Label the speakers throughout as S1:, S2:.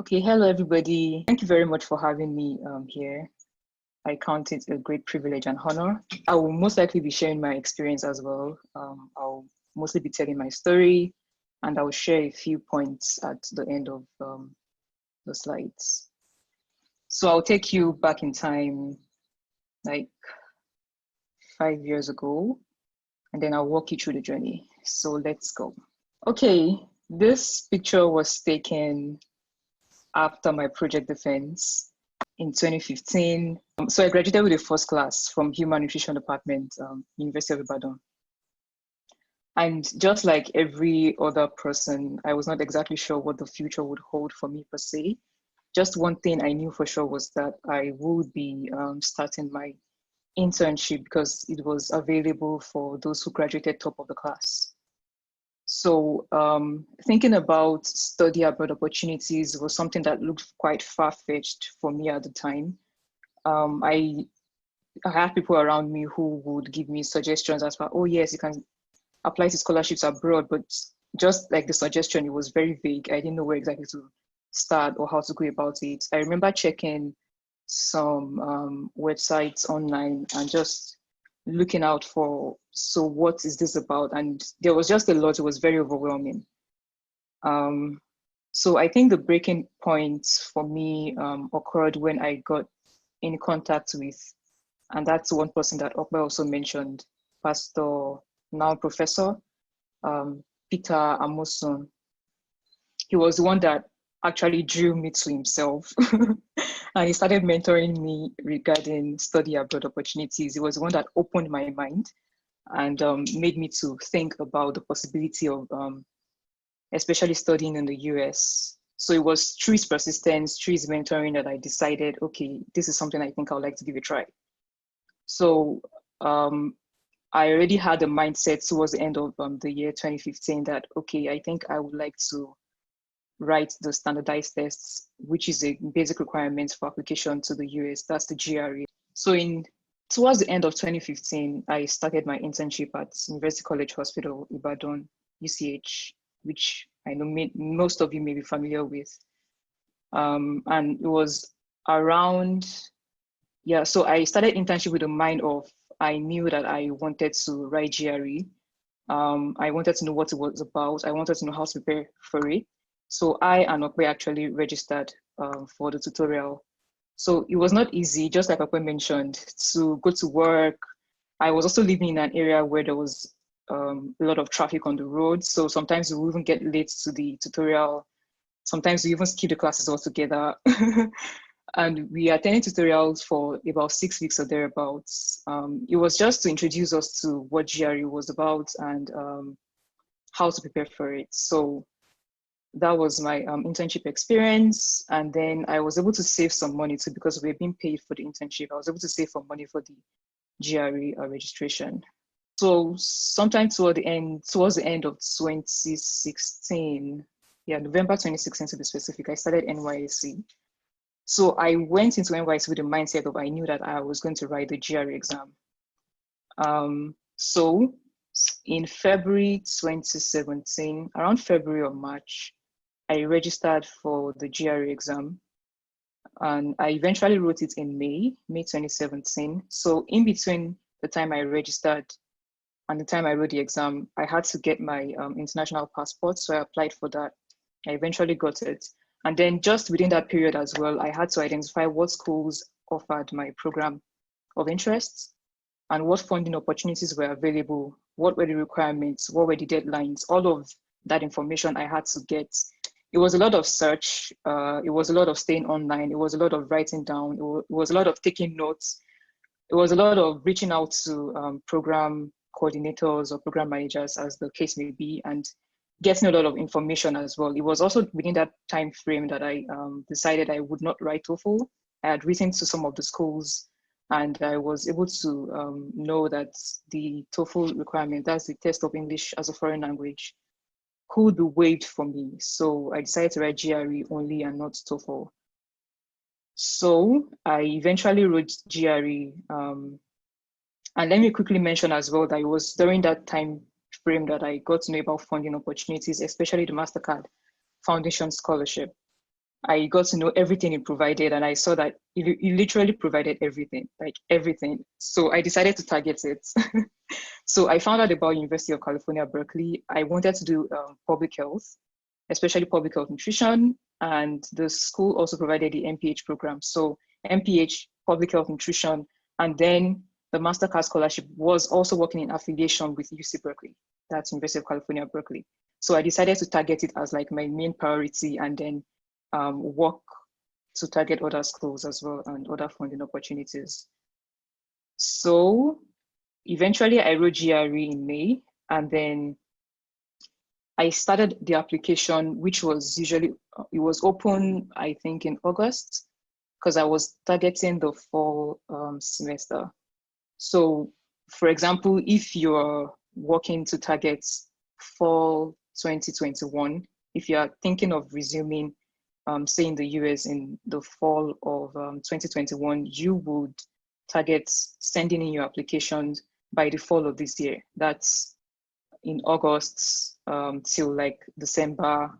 S1: Okay, hello everybody. Thank you very much for having me here. I count it a great privilege and honor. I will most likely be sharing my experience as well. I'll mostly be telling my story, and I'll share a few points at the end of the slides. So I'll take you back in time, like 5 years ago, and then I'll walk you through the journey. So let's go. Okay, this picture was taken after my project defense in 2015. So I graduated with a first class from Human Nutrition Department, University of Ibadan. And just like every other person, I was not exactly sure what the future would hold for me per se. Just one thing I knew for sure was that I would be starting my internship because it was available for those who graduated top of the class. So thinking about study abroad opportunities was something that looked quite far-fetched for me at the time. I had people around me who would give me suggestions as far, oh yes, you can apply to scholarships abroad, but just like the suggestion, it was very vague. I didn't know where exactly to start or how to go about it. I remember checking some websites online and just looking out for, so what is this about? And there was just a lot. It was very overwhelming. So I think the breaking point for me occurred when I got in contact with, and that's one person that Okwe also mentioned, Pastor, now Professor Peter Amosun. He was the one that actually drew me to himself. And he started mentoring me regarding study abroad opportunities. He was the one that opened my mind and made me to think about the possibility of especially studying in the US. So it was through his persistence, through his mentoring that I decided, okay, this is something I think I would like to give a try. So I already had a mindset towards the end of the year 2015 that, okay, I think I would like to write the standardized tests, which is a basic requirement for application to the US, that's the GRE. So towards the end of 2015, I started my internship at University College Hospital, Ibadan, UCH, which I know most of you may be familiar with. And it was around, yeah, so I started internship with the mind of, I knew that I wanted to write GRE. I wanted to know what it was about. I wanted to know how to prepare for it. So I and Okwe actually registered for the tutorial. So it was not easy, just like Okwe mentioned, to go to work. I was also living in an area where there was a lot of traffic on the road. So sometimes we would even get late to the tutorial. Sometimes we even skip the classes altogether. And we attended tutorials for about 6 weeks or thereabouts. It was just to introduce us to what GRE was about and how to prepare for it. So that was my internship experience. And then I was able to save some money too, because we were being paid for the internship. I was able to save some money for the GRE registration. So sometime towards the end of 2016, yeah, November 2016 to be specific, I started NYSC. So I went into NYSC with the mindset of, I knew that I was going to write the GRE exam. So in February 2017, around February or March, I registered for the GRE exam, and I eventually wrote it in May 2017. So in between the time I registered and the time I wrote the exam, I had to get my international passport. So I applied for that. I eventually got it. And then just within that period as well, I had to identify what schools offered my program of interest and what funding opportunities were available, what were the requirements, what were the deadlines, all of that information I had to get. It was a lot of search, it was a lot of staying online, it was a lot of writing down, it was a lot of taking notes, it was a lot of reaching out to program coordinators or program managers, as the case may be, and getting a lot of information as well. It was also within that time frame that I decided I would not write TOEFL. I had written to some of the schools, and I was able to know that the TOEFL requirement, that's the test of English as a foreign language, could be waived for me. So I decided to write GRE only and not TOEFL. So I eventually wrote GRE. And let me quickly mention as well that it was during that time frame that I got to know about funding opportunities, especially the Mastercard Foundation Scholarship. I got to know everything it provided, and I saw that it literally provided everything, like everything. So I decided to target it. So I found out about University of California, Berkeley. I wanted to do public health, especially public health nutrition, and the school also provided the MPH program. So MPH, public health nutrition, and then the Mastercard Scholarship was also working in affiliation with UC Berkeley. That's University of California, Berkeley. So I decided to target it as like my main priority, and then work to target other schools as well and other funding opportunities. So eventually I wrote GRE in May, and then I started the application, which was usually, it was open, I think in August, because I was targeting the fall semester. So for example, if you're working to target fall 2021, if you're thinking of resuming, say in the US in the fall of 2021, you would target sending in your applications by the fall of this year. That's in August till like December.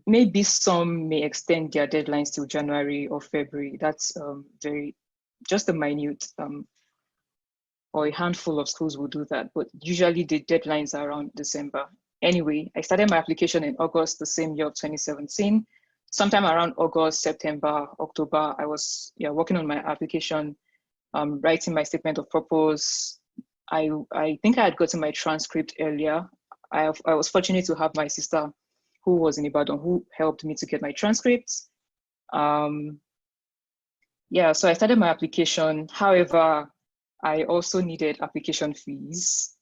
S1: Maybe some may extend their deadlines till January or February. That's just a minute or a handful of schools will do that, but usually the deadlines are around December. Anyway, I started my application in August, the same year of 2017. Sometime around August, September, October, I was working on my application, writing my statement of purpose. I think I had gotten my transcript earlier. I was fortunate to have my sister who was in Ibadan who helped me to get my transcripts. So I started my application. However, I also needed application fees.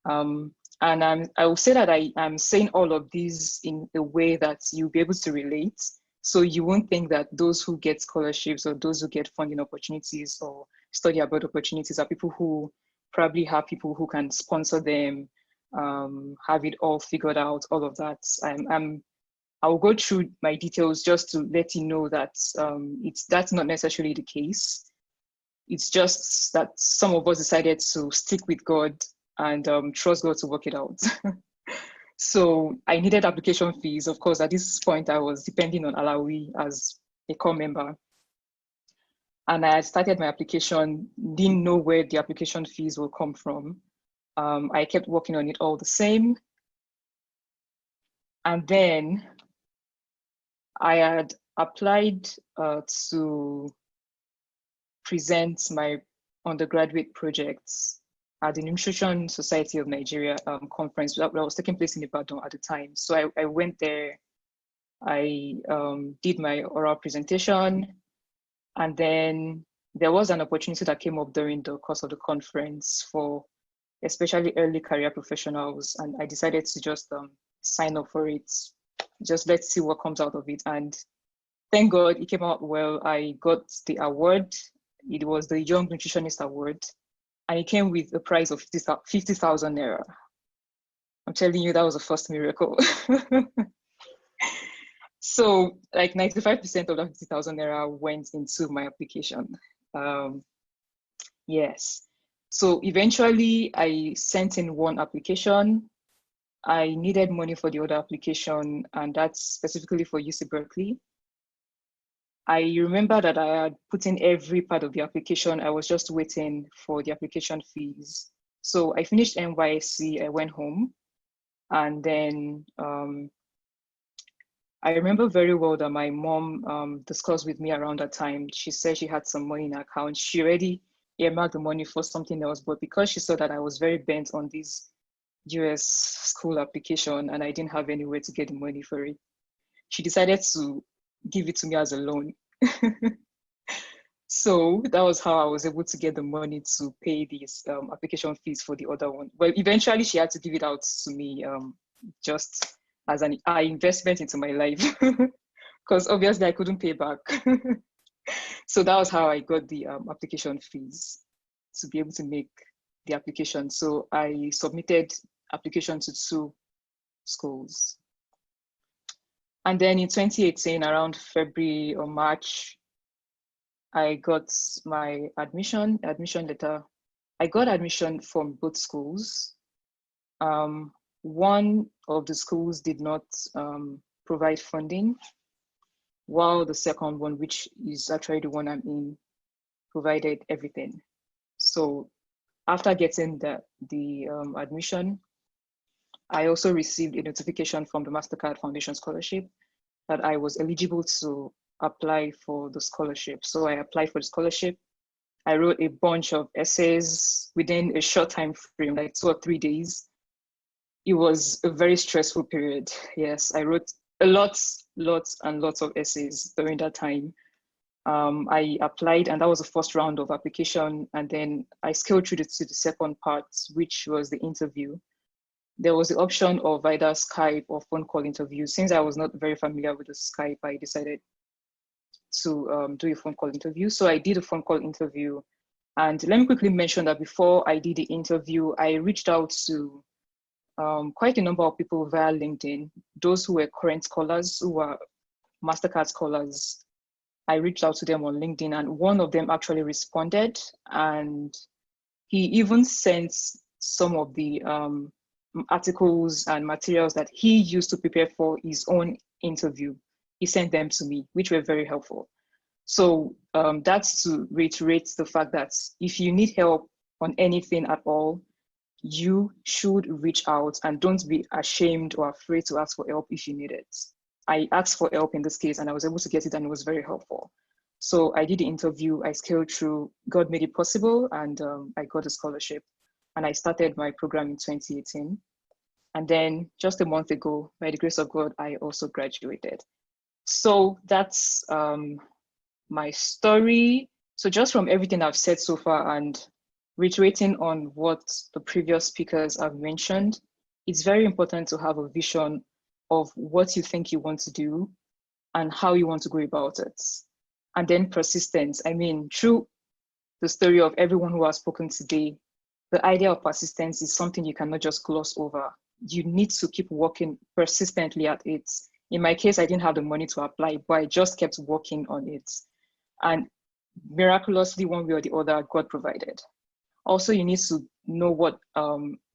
S1: And I will say that I am saying all of these in a way that you'll be able to relate. So you won't think that those who get scholarships or those who get funding opportunities or study abroad opportunities are people who probably have people who can sponsor them, have it all figured out, all of that. I will go through my details just to let you know that that's not necessarily the case. It's just that some of us decided to stick with God and trust God to work it out. So I needed application fees. Of course, at this point, I was depending on Alawi as a core member. And I started my application, didn't know where the application fees will come from. I kept working on it all the same. And then I had applied to present my undergraduate projects at the Nutrition Society of Nigeria conference that was taking place in Ibadan at the time. So I went there, I did my oral presentation, and then there was an opportunity that came up during the course of the conference for especially early career professionals, and I decided to just sign up for it. Just let's see what comes out of it. And thank God it came out well. I got the award. It was the Young Nutritionist Award, and it came with a prize of 50,000 naira. I'm telling you, that was the first miracle. So like 95% of that 50,000 naira went into my application. Yes. So eventually I sent in one application. I needed money for the other application, and that's specifically for UC Berkeley. I remember that I had put in every part of the application. I was just waiting for the application fees. So I finished NYSC, I went home, and then I remember very well that my mom discussed with me around that time. She said she had some money in her account. She already earmarked the money for something else, but because she saw that I was very bent on this US school application and I didn't have anywhere to get the money for it, she decided to give it to me as a loan. So that was how I was able to get the money to pay these application fees for the other one. Well, eventually she had to give it out to me just as an investment into my life, because obviously I couldn't pay back. So that was how I got the application fees to be able to make the application. So I submitted application to 2 schools. And then in 2018, around February or March, I got my admission letter. I got admission from both schools. One of the schools did not provide funding, while the second one, which is actually the one I'm in, provided everything. So after getting the admission, I also received a notification from the Mastercard Foundation Scholarship that I was eligible to apply for the scholarship. So I applied for the scholarship. I wrote a bunch of essays within a short time frame, like 2 or 3 days. It was a very stressful period. Yes, I wrote lots of essays during that time. I applied, and that was the first round of application. And then I scaled through to the second part, which was the interview. There was the option of either Skype or phone call interview. Since I was not very familiar with the Skype, I decided to do a phone call interview. So I did a phone call interview. And let me quickly mention that before I did the interview, I reached out to quite a number of people via LinkedIn, those who were current scholars, who were Mastercard scholars. I reached out to them on LinkedIn, and one of them actually responded, and he even sent some of the articles and materials that he used to prepare for his own interview. He sent them to me, which were very helpful. So that's to reiterate the fact that if you need help on anything at all, you should reach out and don't be ashamed or afraid to ask for help if you need it. I asked for help in this case and I was able to get it, and it was very helpful. So I did the interview, I scaled through, God made it possible, and I got a scholarship. And I started my program in 2018. And then just a month ago, by the grace of God, I also graduated. So that's my story. So just from everything I've said so far and reiterating on what the previous speakers have mentioned, it's very important to have a vision of what you think you want to do and how you want to go about it. And then persistence. I mean, through the story of everyone who has spoken today, the idea of persistence is something you cannot just gloss over. You need to keep working persistently at it. In my case, I didn't have the money to apply, but I just kept working on it. And miraculously, one way or the other, God provided. Also, you need to know what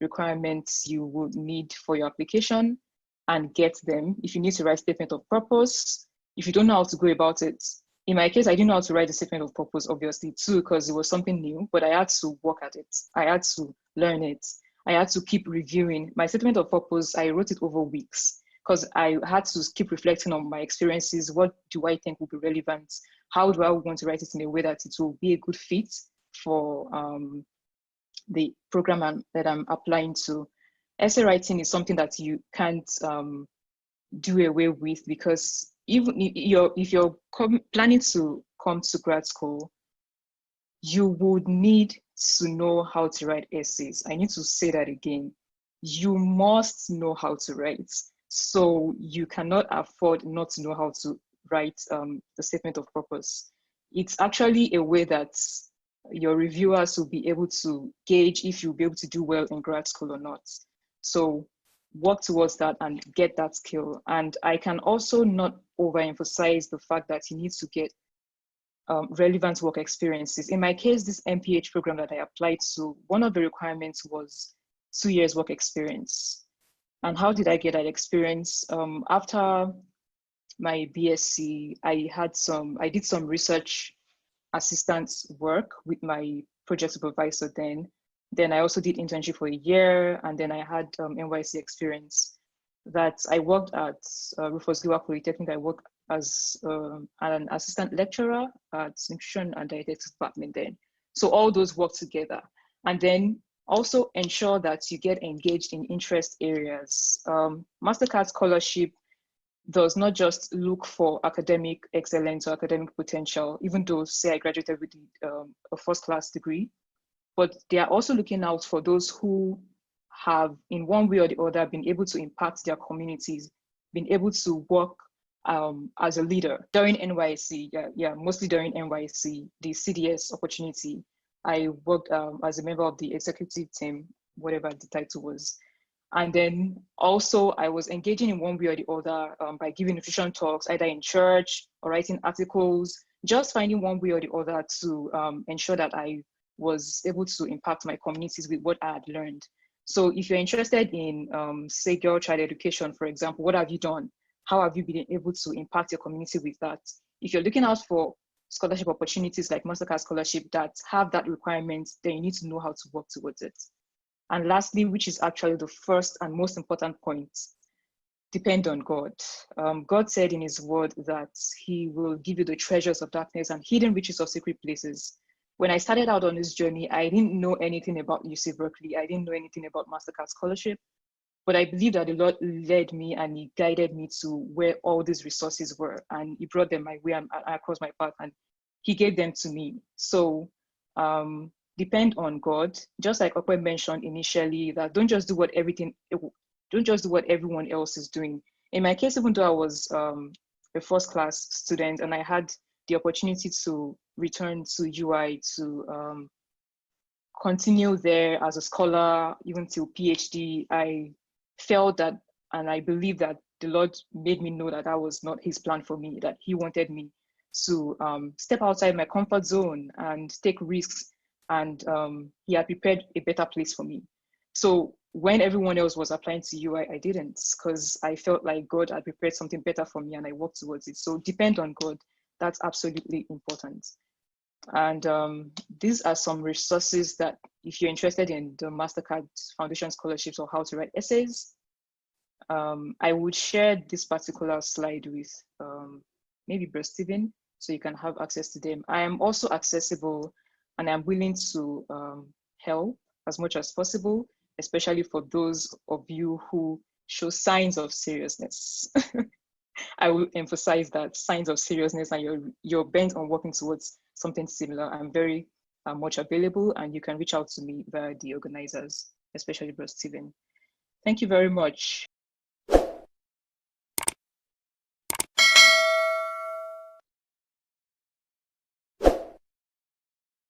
S1: requirements you would need for your application and get them. If you need to write statement of purpose, if you don't know how to go about it. In my case, I didn't know how to write a statement of purpose, obviously, too, because it was something new, but I had to work at it. I had to learn it. I had to keep reviewing. My statement of purpose, I wrote it over weeks because I had to keep reflecting on my experiences. What do I think will be relevant? How do I want to write it in a way that it will be a good fit for the program that I'm applying to? Essay writing is something that you can't do away with, because even if you're planning to come to grad school, you would need to know how to write essays. I need to say that again. You must know how to write. So you cannot afford not to know how to write the statement of purpose. It's actually a way that your reviewers will be able to gauge if you'll be able to do well in grad school or not. So work towards that and get that skill. And I can also not overemphasize the fact that you need to get relevant work experiences. In my case, this MPH program that I applied to, one of the requirements was 2 years work experience. And how did I get that experience? After my BSc, I did some research assistant work with my project supervisor then. Then I also did internship for a year, and then I had NYC experience that I worked at Rufus Giwa Polytechnic. I worked as an assistant lecturer at Nutrition and Dietetics Department then. So all those work together. And then also ensure that you get engaged in interest areas. Mastercard Scholarship does not just look for academic excellence or academic potential, even though, say, I graduated with a first-class degree, but they are also looking out for those who have, in one way or the other, been able to impact their communities, been able to work as a leader. During NYC, mostly during NYC, the CDS opportunity, I worked as a member of the executive team, whatever the title was. And then also I was engaging in one way or the other by giving nutrition talks, either in church or writing articles, just finding one way or the other to ensure that I was able to impact my communities with what I had learned. So if you're interested in, say, girl child education, for example, what have you done? how have you been able to impact your community with that? If you're looking out for scholarship opportunities like Mastercard Scholarship that have that requirement, then you need to know how to work towards it. And lastly, which is actually the first and most important point, depend on God. God said in his word that he will give you the treasures of darkness and hidden riches of secret places. When I started out on this journey, I didn't know anything about UC Berkeley. I didn't know anything about Mastercard Scholarship, but I believe that the Lord led me and he guided me to where all these resources were, and he brought them my way and across my path, and he gave them to me. So depend on God. Just like Okwe mentioned initially, that don't just do what everyone else is doing. In my case, even though I was a first class student and I had the opportunity to return to UI to continue there as a scholar, even till PhD, I felt that, and I believe that the Lord made me know that that was not his plan for me, that he wanted me to step outside my comfort zone and take risks, and he had prepared a better place for me. So when everyone else was applying to UI, I didn't, because I felt like God had prepared something better for me and I worked towards it. So depend on God. That's absolutely important. And these are some resources that if you're interested in the Mastercard Foundation scholarships or how to write essays, I would share this particular slide with maybe Brother Stephen, so you can have access to them. I am also accessible and I'm willing to help as much as possible, especially for those of you who show signs of seriousness. I will emphasize that signs of seriousness and you're bent on working towards something similar. I'm very much available, and you can reach out to me via the organizers, especially Brother Stephen. Thank you very much.